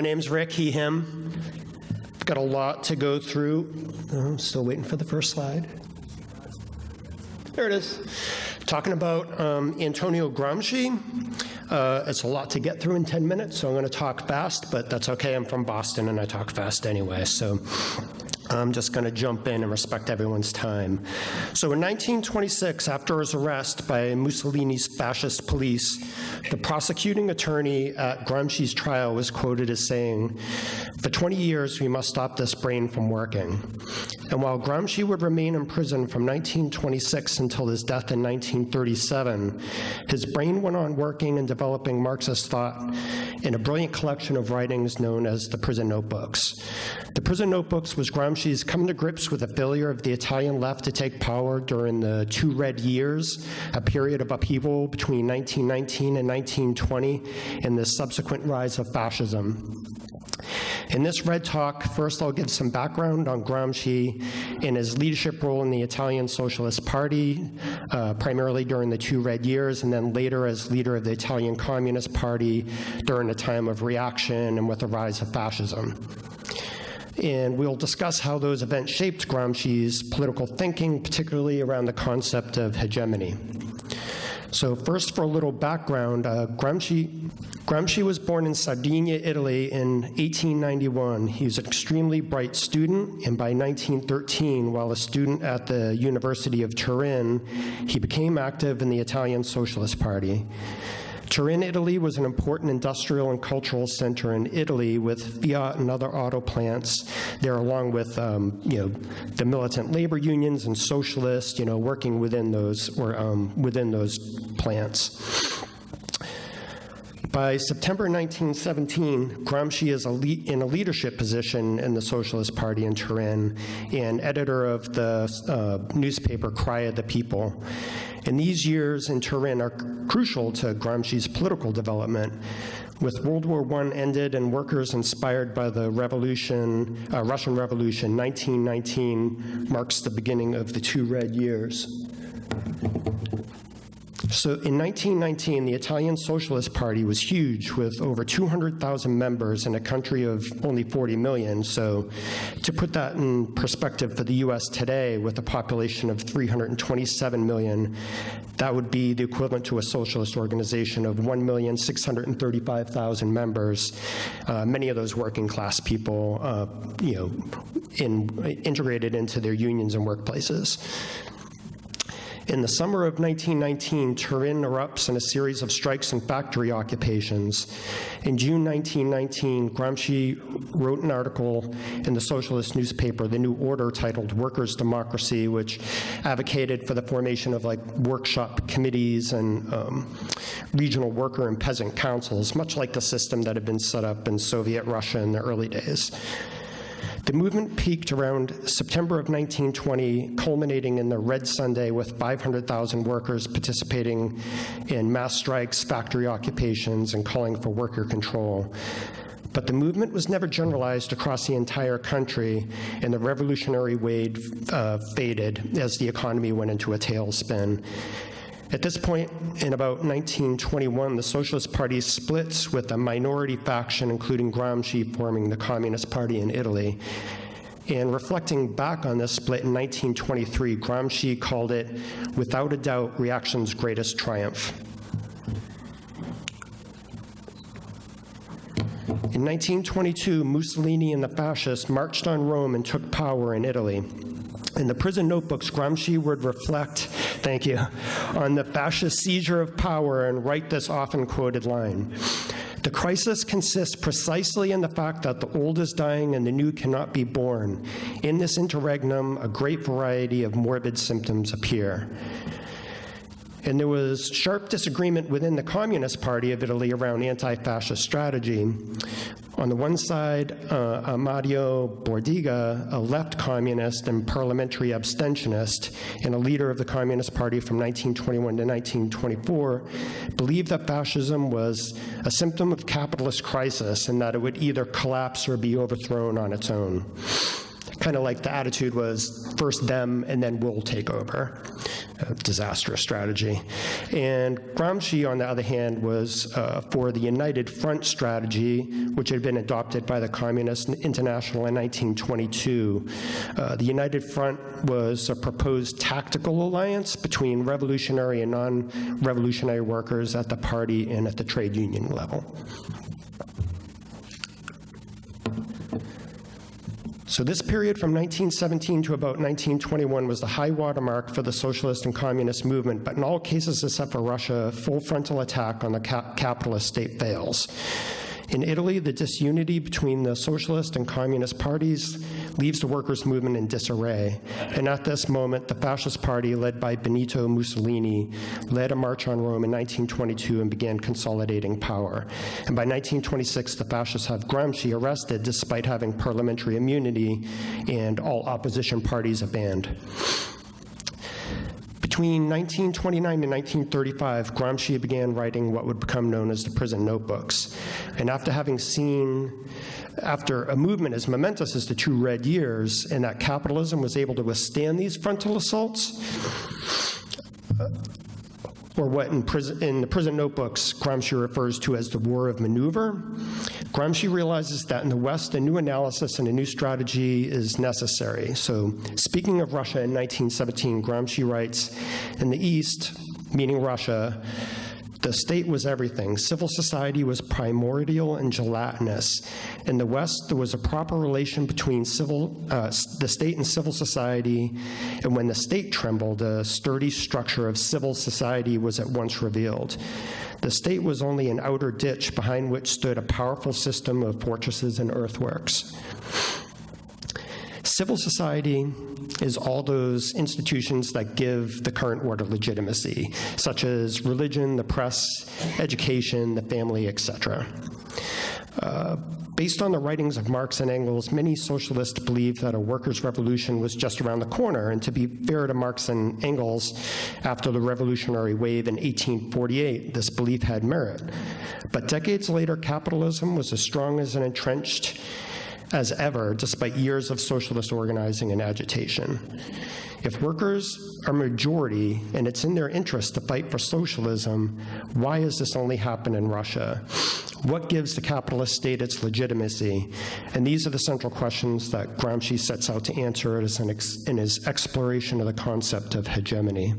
My name's Rick, he, him. I've got a lot to go through. I'm still waiting for the first slide. There it is. Talking about Antonio Gramsci. It's a lot to get through in 10 minutes, so I'm going to talk fast, but that's okay. I'm from Boston, and I talk fast anyway, so I'm just going to jump in and respect everyone's time. So in 1926, after his arrest by Mussolini's fascist police, the prosecuting attorney at Gramsci's trial was quoted as saying, "For 20 years, we must stop this brain from working." And while Gramsci would remain in prison from 1926 until his death in 1937, his brain went on working and developing Marxist thought in a brilliant collection of writings known as the Prison Notebooks. The Prison Notebooks was Gramsci's coming to grips with the failure of the Italian left to take power during the 2 Red Years, a period of upheaval between 1919 and 1920, and the subsequent rise of fascism. In this Red Talk, first I'll give some background on Gramsci and his leadership role in the Italian Socialist Party, primarily during the 2 Red Years, and then later as leader of the Italian Communist Party during a time of reaction and with the rise of fascism. And we'll discuss how those events shaped Gramsci's political thinking, particularly around the concept of hegemony. So first, for a little background, Gramsci was born in Sardinia, Italy in 1891. He was an extremely bright student, and by 1913, while a student at the University of Turin, he became active in the Italian Socialist Party. Turin, Italy was an important industrial and cultural center in Italy with Fiat and other auto plants there, along with the militant labor unions and socialists, working within those plants. By September 1917, Gramsci is in a leadership position in the Socialist Party in Turin and editor of the newspaper Cry of the People. And these years in Turin are crucial to Gramsci's political development. With World War I ended and workers inspired by the Russian Revolution, 1919 marks the beginning of the 2 Red Years. So in 1919, the Italian Socialist Party was huge, with over 200,000 members in a country of only 40 million. So to put that in perspective for the US today, with a population of 327 million, that would be the equivalent to a socialist organization of 1,635,000 members, many of those working class people, integrated into their unions and workplaces. In the summer of 1919, Turin erupts in a series of strikes and factory occupations. In June 1919, Gramsci wrote an article in the socialist newspaper, The New Order, titled Workers' Democracy, which advocated for the formation of workshop committees and regional worker and peasant councils, much like the system that had been set up in Soviet Russia in the early days. The movement peaked around September of 1920, culminating in the Red Sunday with 500,000 workers participating in mass strikes, factory occupations, and calling for worker control. But the movement was never generalized across the entire country, and the revolutionary wave faded as the economy went into a tailspin. At this point, in about 1921, the Socialist Party splits, with a minority faction, including Gramsci, forming the Communist Party in Italy. And reflecting back on this split in 1923, Gramsci called it, without a doubt, reaction's greatest triumph. In 1922, Mussolini and the fascists marched on Rome and took power in Italy. In the Prison Notebooks, Gramsci would reflect, thank you, on the fascist seizure of power and write this often quoted line: "The crisis consists precisely in the fact that the old is dying and the new cannot be born. In this interregnum, a great variety of morbid symptoms appear." And there was sharp disagreement within the Communist Party of Italy around anti-fascist strategy. On the one side, Amadeo Bordiga, a left communist and parliamentary abstentionist, and a leader of the Communist Party from 1921 to 1924, believed that fascism was a symptom of capitalist crisis and that it would either collapse or be overthrown on its own. Kind of like the attitude was first them and then we'll take over. a disastrous strategy. And Gramsci, on the other hand, was for the United Front strategy, which had been adopted by the Communist International in 1922. The United Front was a proposed tactical alliance between revolutionary and non-revolutionary workers at the party and at the trade union level. So this period from 1917 to about 1921 was the high watermark for the socialist and communist movement, but in all cases except for Russia, full frontal attack on the capitalist state fails. In Italy, the disunity between the socialist and communist parties leaves the workers' movement in disarray. And at this moment, the fascist party, led by Benito Mussolini, led a march on Rome in 1922 and began consolidating power. And by 1926, the fascists have Gramsci arrested despite having parliamentary immunity, and all opposition parties are banned. Between 1929 and 1935, Gramsci began writing what would become known as the prison notebooks. And after a movement as momentous as the 2 Red Years, and that capitalism was able to withstand these frontal assaults, or what in the prison notebooks Gramsci refers to as the war of maneuver, Gramsci realizes that in the West, a new analysis and a new strategy is necessary. So speaking of Russia in 1917, Gramsci writes, in the East, meaning Russia, the state was everything. Civil society was primordial and gelatinous. In the West, there was a proper relation between the state and civil society, and when the state trembled, a sturdy structure of civil society was at once revealed. The state was only an outer ditch behind which stood a powerful system of fortresses and earthworks. Civil society is all those institutions that give the current order legitimacy, such as religion, the press, education, the family, etc. Based on the writings of Marx and Engels, many socialists believed that a workers' revolution was just around the corner, and to be fair to Marx and Engels, after the revolutionary wave in 1848, this belief had merit. But decades later, capitalism was as strong as and entrenched as ever, despite years of socialist organizing and agitation. If workers are majority and it's in their interest to fight for socialism, why has this only happened in Russia? What gives the capitalist state its legitimacy? And these are the central questions that Gramsci sets out to answer in his exploration of the concept of hegemony.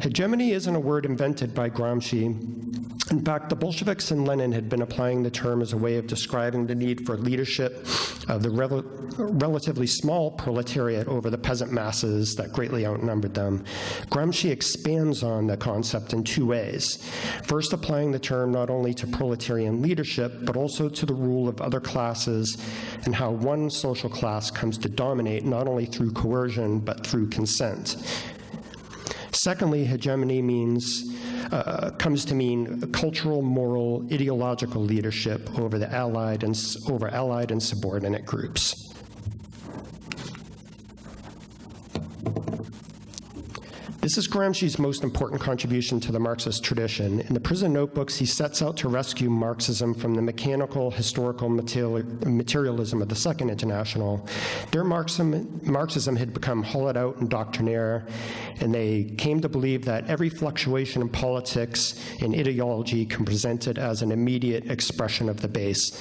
Hegemony isn't a word invented by Gramsci. In fact, the Bolsheviks and Lenin had been applying the term as a way of describing the need for leadership of the relatively small proletariat over the peasant masses that greatly outnumbered them. Gramsci expands on the concept in 2 ways. First, applying the term not only to proletarian leadership, but also to the rule of other classes and how one social class comes to dominate not only through coercion, but through consent. Secondly, hegemony comes to mean cultural, moral, ideological leadership over the allied and subordinate groups. This is Gramsci's most important contribution to the Marxist tradition. In the prison notebooks, he sets out to rescue Marxism from the mechanical, historical materialism of the Second International. Their Marxism had become hollowed out and doctrinaire, and they came to believe that every fluctuation in politics and ideology can present it as an immediate expression of the base.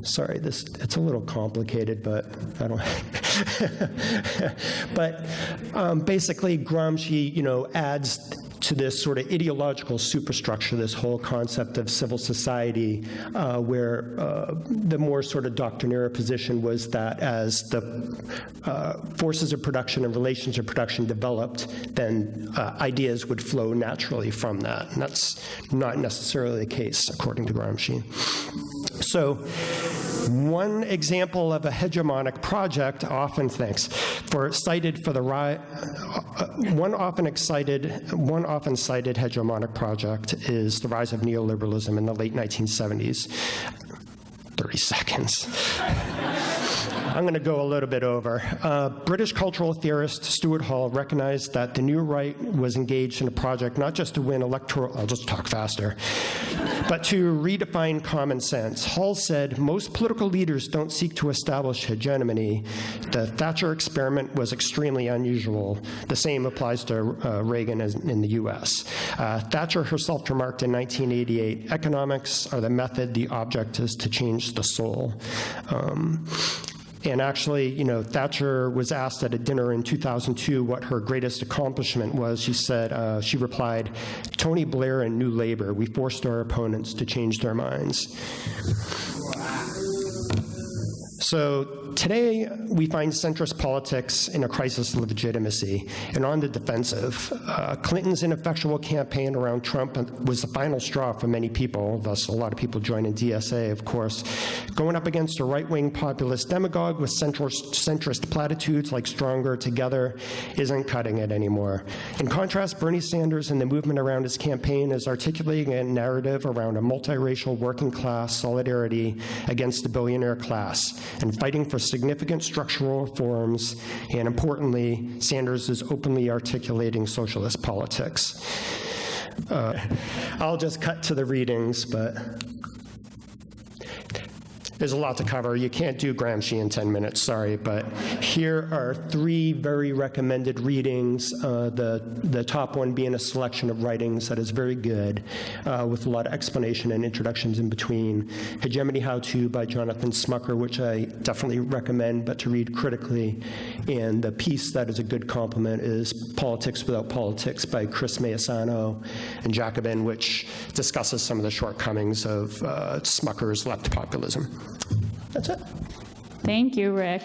Sorry, it's a little complicated, but I don't. But basically, Gramsci, adds to this sort of ideological superstructure, this whole concept of civil society, where the more sort of doctrinaire position was that as the forces of production and relations of production developed, then ideas would flow naturally from that. And that's not necessarily the case, according to Gramsci. So one example of a hegemonic project often cited hegemonic project is the rise of neoliberalism in the late 1970s. 30 seconds. I'm going to go a little bit over. British cultural theorist Stuart Hall recognized that the new right was engaged in a project not just to win electoral, I'll just talk faster, but to redefine common sense. Hall said, most political leaders don't seek to establish hegemony. The Thatcher experiment was extremely unusual. The same applies to Reagan in the US. Thatcher herself remarked in 1988, economics are the method, the object is to change the soul. And actually, Thatcher was asked at a dinner in 2002 what her greatest accomplishment was. She said, she replied, Tony Blair and New Labour, we forced our opponents to change their minds. So today, we find centrist politics in a crisis of legitimacy and on the defensive. Clinton's ineffectual campaign around Trump was the final straw for many people, thus a lot of people joining DSA, of course. Going up against a right-wing populist demagogue with centrist platitudes like stronger together isn't cutting it anymore. In contrast, Bernie Sanders and the movement around his campaign is articulating a narrative around a multiracial working class solidarity against the billionaire class and fighting for significant structural reforms, and importantly, Sanders is openly articulating socialist politics. I'll just cut to the readings, but there's a lot to cover. You can't do Gramsci in 10 minutes, sorry, but here are 3 very recommended readings, the top one being a selection of writings that is very good, with a lot of explanation and introductions in between. Hegemony How To by Jonathan Smucker, which I definitely recommend, but to read critically. And the piece that is a good complement is Politics Without Politics by Chris Maesano and Jacobin, which discusses some of the shortcomings of Smucker's left populism. That's it. Thank you, Rick.